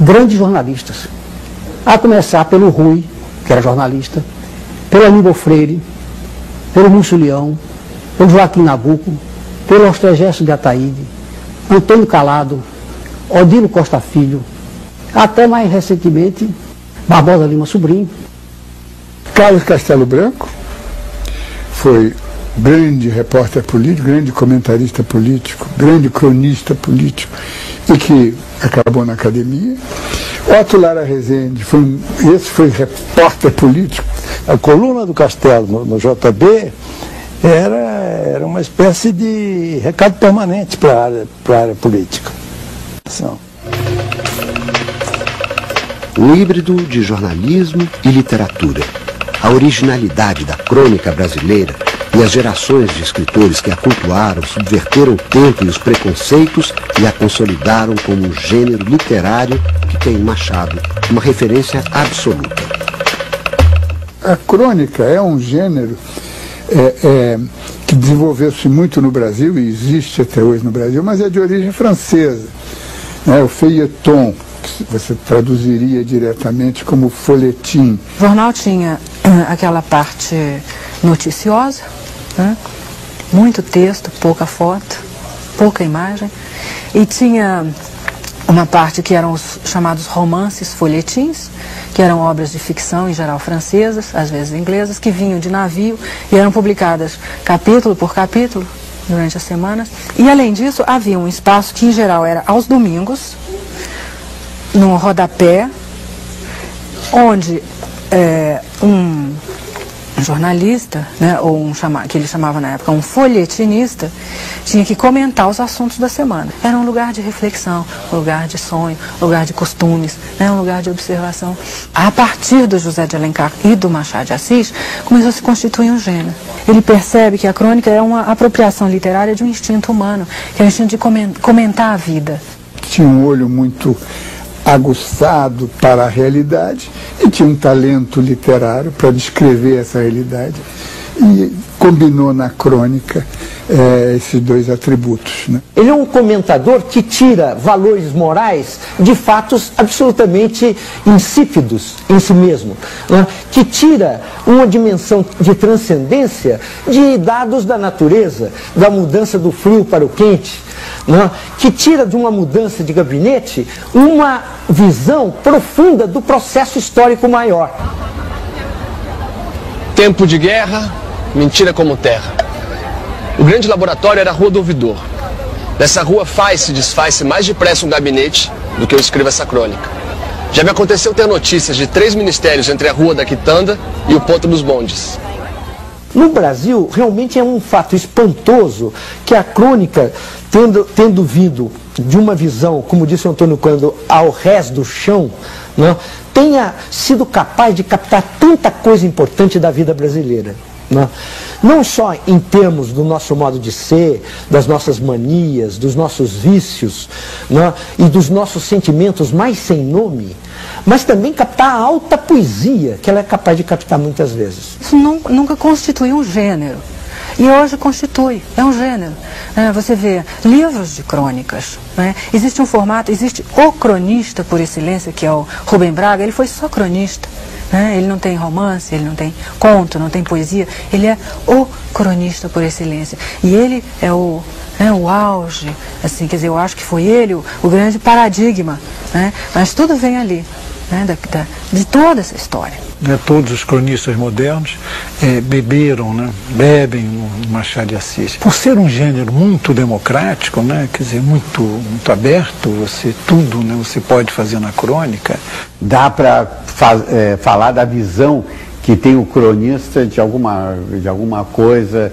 grandes jornalistas, a começar pelo Rui, que era jornalista, pelo Aníbal Freire, pelo Múcio Leão, pelo Joaquim Nabuco, pelo Austregésio de Ataíde, Antônio Calado, Odilo Costa Filho, até mais recentemente, Barbosa Lima Sobrinho. Carlos Castelo Branco foi grande repórter político, grande comentarista político, grande cronista político e que acabou na academia. Otto Lara Rezende, esse foi repórter político. A coluna do Castelo no JB era uma espécie de recado permanente para a área política. Um híbrido de jornalismo e literatura. A originalidade da crônica brasileira E as gerações de escritores que a cultuaram subverteram o tempo e os preconceitos e a consolidaram como um gênero literário que tem em Machado uma referência absoluta. A crônica é um gênero que desenvolveu-se muito no Brasil e existe até hoje no Brasil, mas é de origem francesa. O feuilleton, que você traduziria diretamente como folhetim. O jornal tinha aquela parte noticiosa, né? Muito texto, pouca foto, pouca imagem, e tinha uma parte que eram os chamados romances folhetins, que eram obras de ficção, em geral francesas, às vezes inglesas, que vinham de navio e eram publicadas capítulo por capítulo durante as semanas. E além disso, havia um espaço que em geral era aos domingos, no rodapé, onde um jornalista, né, ou que ele chamava na época um folhetinista, tinha que comentar os assuntos da semana. Era um lugar de reflexão, um lugar de sonho, um lugar de costumes, né, um lugar de observação. A partir do José de Alencar e do Machado de Assis, começou a se constituir um gênero. Ele percebe que a crônica é uma apropriação literária de um instinto humano, que é o instinto de comentar a vida. Tinha um olho muito aguçado para a realidade e tinha um talento literário para descrever essa realidade e combinou na crônica esses dois atributos, né? Ele é um comentador que tira valores morais de fatos absolutamente insípidos em si mesmo, né? Que tira uma dimensão de transcendência de dados da natureza, da mudança do frio para o quente, né? Que tira de uma mudança de gabinete uma visão profunda do processo histórico maior. Tempo de guerra, mentira como terra. O grande laboratório era a Rua do Ouvidor. Nessa rua faz-se e desfaz-se mais depressa um gabinete do que eu escrevo essa crônica. Já me aconteceu ter notícias de 3 ministérios entre a Rua da Quitanda e o Ponto dos Bondes. No Brasil, realmente é um fato espantoso que a crônica, tendo vindo de uma visão, como disse o Antônio Cândido, ao rés do chão, né, tenha sido capaz de captar tanta coisa importante da vida brasileira. Não só em termos do nosso modo de ser, das nossas manias, dos nossos vícios, e dos nossos sentimentos mais sem nome, mas também captar a alta poesia que ela é capaz de captar muitas vezes. Isso nunca constituiu um gênero. E hoje constitui, é um gênero. Você vê livros de crônicas, né? Existe um formato, existe o cronista por excelência, que é o Rubem Braga. Ele foi só cronista, né? Ele não tem romance, ele não tem conto, não tem poesia, ele é o cronista por excelência. E ele é o auge, assim, quer dizer, eu acho que foi ele o grande paradigma, né? Mas tudo vem ali, né? De toda essa história. Todos os cronistas modernos beberam, né? Bebem no Machado de Assis. Por ser um gênero muito democrático, né? Quer dizer, muito aberto, tudo, né? Você pode fazer na crônica. Dá para falar da visão que tem o cronista de alguma coisa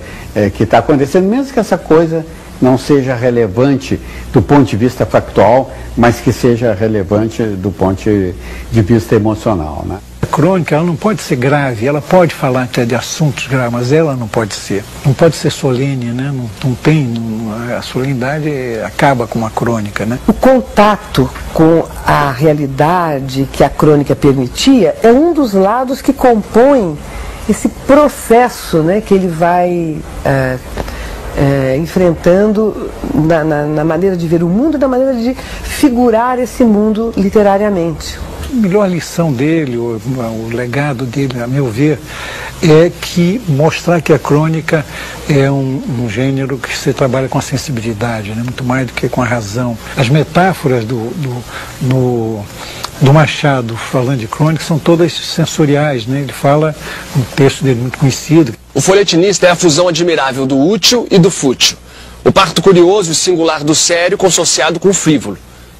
que está acontecendo, mesmo que essa coisa não seja relevante do ponto de vista factual, mas que seja relevante do ponto de vista emocional, né? A crônica, ela não pode ser grave, ela pode falar até de assuntos graves, mas ela não pode ser solene, né? Não tem, a solenidade acaba com a crônica, né? O contato com a realidade que a crônica permitia é um dos lados que compõem esse processo, né, que ele vai enfrentando na maneira de ver o mundo, na maneira de figurar esse mundo literariamente. A melhor lição dele, o legado dele, a meu ver, é que mostrar que a crônica é um gênero que se trabalha com a sensibilidade, né? Muito mais do que com a razão. As metáforas do Machado falando de crônica são todas sensoriais, né? Ele fala, um texto dele muito conhecido. O folhetinista é a fusão admirável do útil e do fútil. O parto curioso e singular do sério consociado com o frívolo.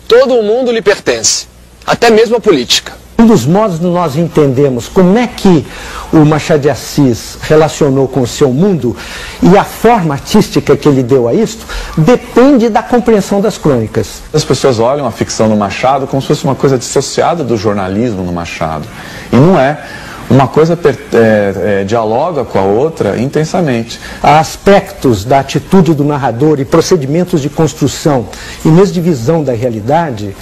Todo o mundo lhe pertence. Até mesmo a política. Um dos modos de nós entendermos como é que o Machado de Assis relacionou com o seu mundo e a forma artística que ele deu a isto depende da compreensão das crônicas. As pessoas olham a ficção no Machado como se fosse uma coisa dissociada do jornalismo no Machado. E não é. Uma coisa dialoga com a outra intensamente. Há aspectos da atitude do narrador e procedimentos de construção e mesmo de visão da realidade,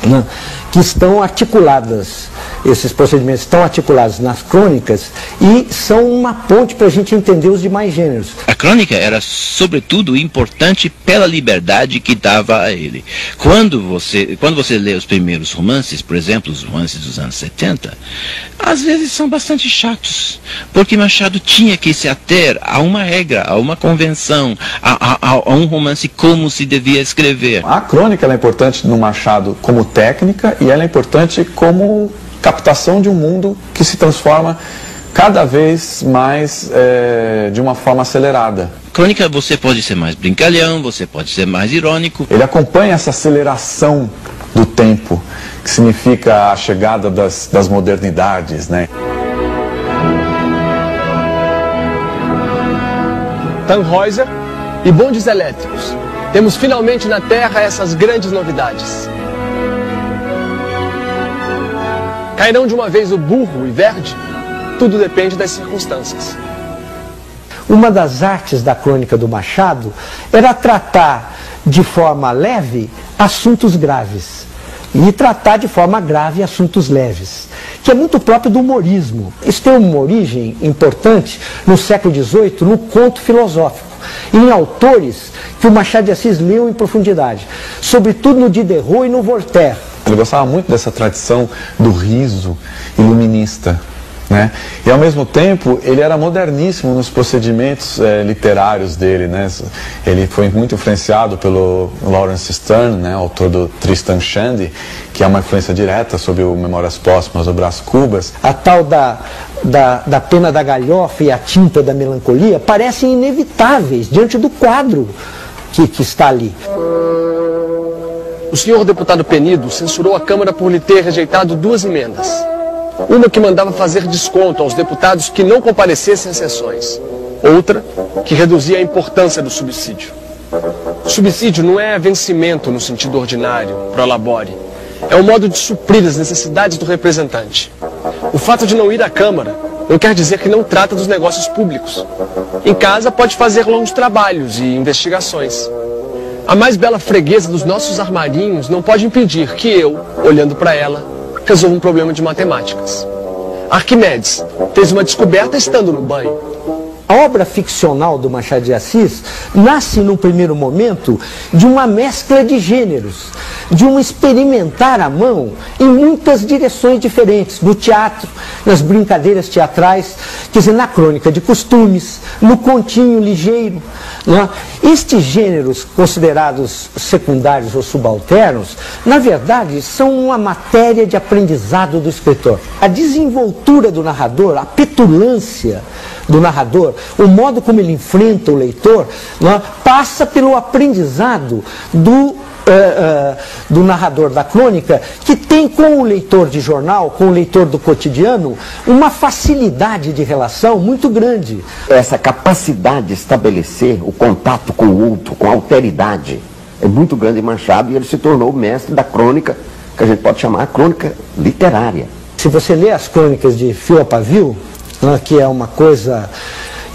né, que estão articuladas, esses procedimentos estão articulados nas crônicas e são uma ponte para a gente entender os demais gêneros. A crônica era, sobretudo, importante pela liberdade que dava a ele. Quando você lê os primeiros romances, por exemplo, os romances dos anos 70, às vezes são bastante chatos, porque Machado tinha que se ater a uma regra, a uma convenção, a um romance como se devia escrever. A crônica ela é importante no Machado como técnica e ela é importante como captação de um mundo que se transforma cada vez mais de uma forma acelerada. Crônica você pode ser mais brincalhão, você pode ser mais irônico. Ele acompanha essa aceleração do tempo, que significa a chegada das modernidades, né? Tannhäuser e bondes elétricos. Temos finalmente na Terra essas grandes novidades. Cairão de uma vez o burro e verde? Tudo depende das circunstâncias. Uma das artes da crônica do Machado era tratar de forma leve assuntos graves e tratar de forma grave assuntos leves, que é muito próprio do humorismo. Isso tem uma origem importante no século XVIII, no conto filosófico, em autores que o Machado de Assis leu em profundidade, sobretudo no Diderot e no Voltaire. Ele gostava muito dessa tradição do riso iluminista, né? E ao mesmo tempo ele era moderníssimo nos procedimentos literários dele, né? Ele foi muito influenciado pelo Lawrence Sterne, né? Autor do Tristan Shandy, que é uma influência direta sobre o Memórias Póstumas do Brás Cubas. A tal da pena da galhofa e a tinta da melancolia parecem inevitáveis diante do quadro que está ali. O senhor deputado Penido censurou a Câmara por lhe ter rejeitado 2 emendas. Uma que mandava fazer desconto aos deputados que não comparecessem às sessões. Outra que reduzia a importância do subsídio. O subsídio não é vencimento no sentido ordinário, pro labore. É um modo de suprir as necessidades do representante. O fato de não ir à Câmara não quer dizer que não trata dos negócios públicos. Em casa pode fazer longos trabalhos e investigações. A mais bela freguesa dos nossos armarinhos não pode impedir que eu, olhando para ela, resolva um problema de matemáticas. Arquimedes fez uma descoberta estando no banho. A obra ficcional do Machado de Assis nasce, num primeiro momento, de uma mescla de gêneros, de um experimentar à mão em muitas direções diferentes, no teatro, nas brincadeiras teatrais, quer dizer, na crônica de costumes, no continho ligeiro. Né? Estes gêneros, considerados secundários ou subalternos, na verdade, são uma matéria de aprendizado do escritor. A desenvoltura do narrador, a petulância do narrador, o modo como ele enfrenta o leitor, né, passa pelo aprendizado do narrador da crônica, que tem com o leitor de jornal, com o leitor do cotidiano, uma facilidade de relação muito grande. Essa capacidade de estabelecer o contato com o outro, com a alteridade, é muito grande em Machado, e ele se tornou o mestre da crônica, que a gente pode chamar a crônica literária. Se você lê as crônicas de fio a pavio, né, que é uma coisa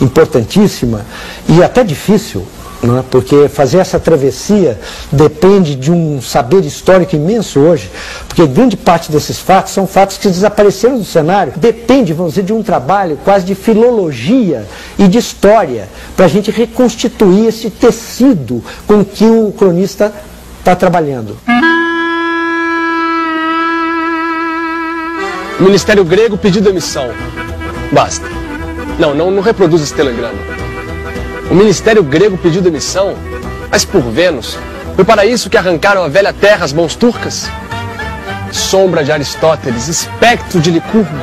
importantíssima e até difícil, né, porque fazer essa travessia depende de um saber histórico imenso hoje, porque grande parte desses fatos são fatos que desapareceram do cenário. Depende, vamos dizer, de um trabalho quase de filologia e de história, para a gente reconstituir esse tecido com que o cronista está trabalhando. O Ministério Grego pediu demissão. Basta. Não reproduz esse telegrama. O Ministério Grego pediu demissão, mas por Vênus, foi para isso que arrancaram a velha terra as mãos turcas? Sombra de Aristóteles, espectro de Licurgo.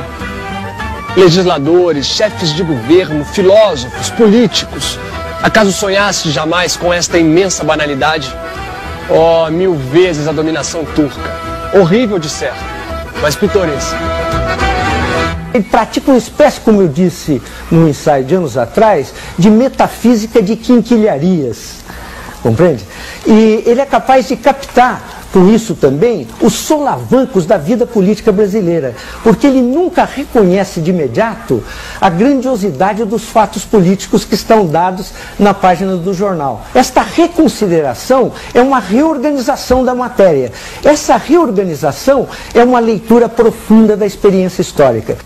Legisladores, chefes de governo, filósofos, políticos, acaso sonhaste jamais com esta imensa banalidade? Oh, 1000 vezes a dominação turca. Horrível de certo, mas pitoresca. Ele pratica uma espécie, como eu disse no ensaio de anos atrás, de metafísica de quinquilharias. compreende? E ele é capaz de captar com isso também os solavancos da vida política brasileira, porque ele nunca reconhece de imediato a grandiosidade dos fatos políticos que estão dados na página do jornal. Esta reconsideração é uma reorganização da matéria. Essa reorganização é uma leitura profunda da experiência histórica.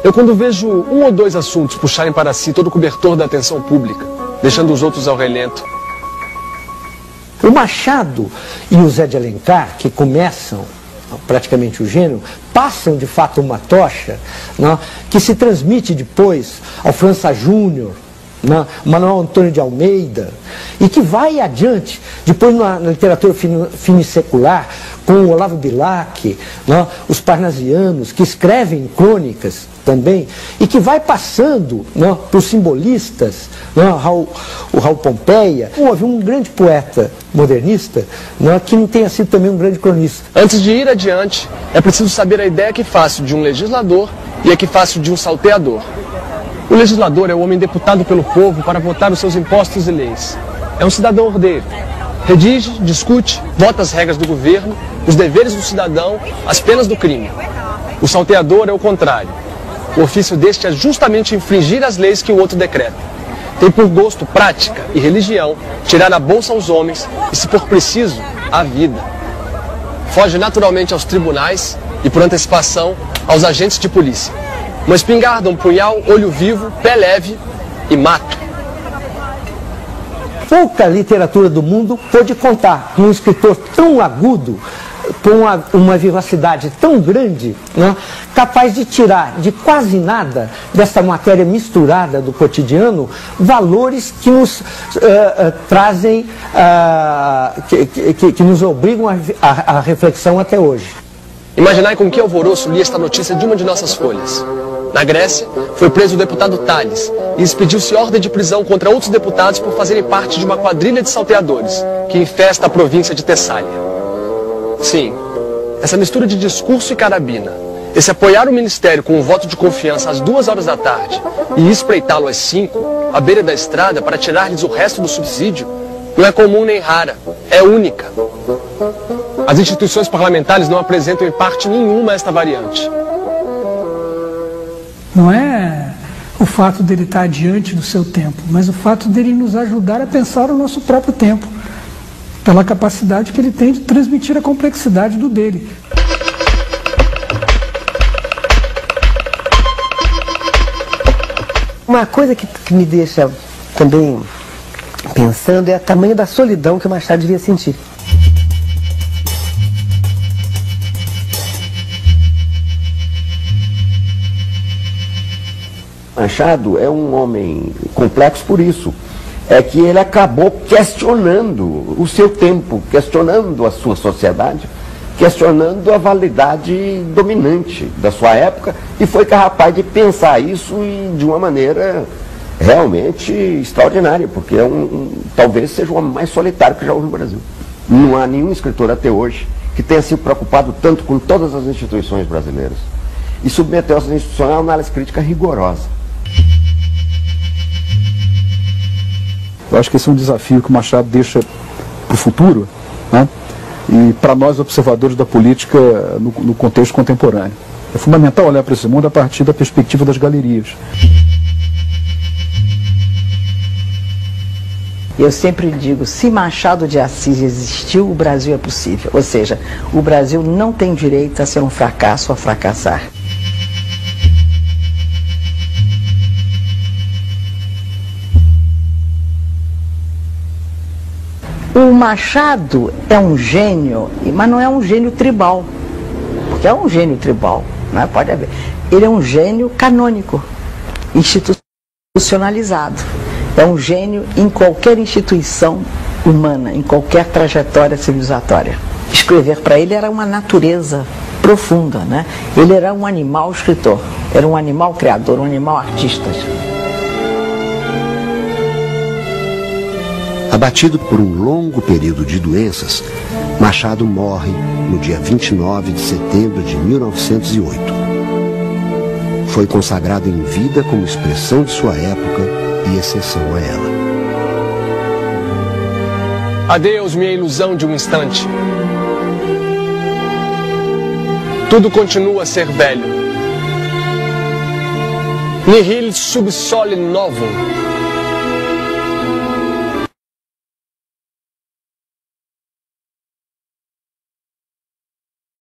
Eu, quando vejo um ou dois assuntos puxarem para si todo o cobertor da atenção pública, deixando os outros ao relento, o Machado e o Zé de Alencar, que começam praticamente o gênero, passam de fato uma tocha, né, que se transmite depois ao França Júnior, né, Manuel Antônio de Almeida, e que vai adiante, depois na literatura finissecular, com o Olavo Bilac, né, os parnasianos, que escrevem crônicas também, e que vai passando, né, por simbolistas, né, o Raul Pompeia. Houve um grande poeta modernista, né, que não tenha sido também um grande cronista. Antes de ir adiante, é preciso saber a ideia que faço de um legislador e a que faço de um salteador. O legislador é o homem deputado pelo povo para votar os seus impostos e leis. É um cidadão ordeiro. Redige, discute, vota as regras do governo, os deveres do cidadão, as penas do crime. O salteador é o contrário. O ofício deste é justamente infringir as leis que o outro decreta. Tem por gosto, prática e religião tirar a bolsa aos homens e, se for preciso, a vida. Foge naturalmente aos tribunais e, por antecipação, aos agentes de polícia. Uma espingarda, um punhal, olho vivo, pé leve e mato. Pouca literatura do mundo pôde contar com um escritor tão agudo, com uma vivacidade tão grande, né, capaz de tirar de quase nada dessa matéria misturada do cotidiano valores que nos trazem, que nos obrigam à reflexão até hoje. Imaginai com que alvoroço li esta notícia de uma de nossas folhas. Na Grécia, foi preso o deputado Tales e expediu-se ordem de prisão contra outros deputados por fazerem parte de uma quadrilha de salteadores que infesta a província de Tessália. Sim, essa mistura de discurso e carabina, esse apoiar o ministério com um voto de confiança às 2 horas da tarde e espreitá-lo às 5, à beira da estrada para tirar-lhes o resto do subsídio, não é comum nem rara, é única. As instituições parlamentares não apresentam em parte nenhuma esta variante. Não é o fato dele estar adiante do seu tempo, mas o fato dele nos ajudar a pensar o nosso próprio tempo, pela capacidade que ele tem de transmitir a complexidade do dele. Uma coisa que me deixa também pensando é o tamanho da solidão que o Machado devia sentir. Machado é um homem complexo por isso. É que ele acabou questionando o seu tempo, questionando a sua sociedade, questionando a validade dominante da sua época e foi capaz de pensar isso de uma maneira realmente extraordinária, porque talvez seja o homem mais solitário que já houve no Brasil. Não há nenhum escritor até hoje que tenha se preocupado tanto com todas as instituições brasileiras e submeteu essas instituições a uma análise crítica rigorosa. Eu acho que esse é um desafio que o Machado deixa para o futuro, né? E para nós observadores da política no contexto contemporâneo. É fundamental olhar para esse mundo a partir da perspectiva das galerias. Eu sempre digo, se Machado de Assis existiu, o Brasil é possível. Ou seja, o Brasil não tem direito a ser um fracasso, a fracassar. O Machado é um gênio, mas não é um gênio tribal, porque é um gênio tribal, né? Pode haver. Ele é um gênio canônico, institucionalizado. É um gênio em qualquer instituição humana, em qualquer trajetória civilizatória. Escrever para ele era uma natureza profunda, né? Ele era um animal escritor, era um animal criador, um animal artista. Abatido por um longo período de doenças, Machado morre no dia 29 de setembro de 1908. Foi consagrado em vida como expressão de sua época e exceção a ela. Adeus, minha ilusão de um instante. Tudo continua a ser velho. Nihil sub sole novum.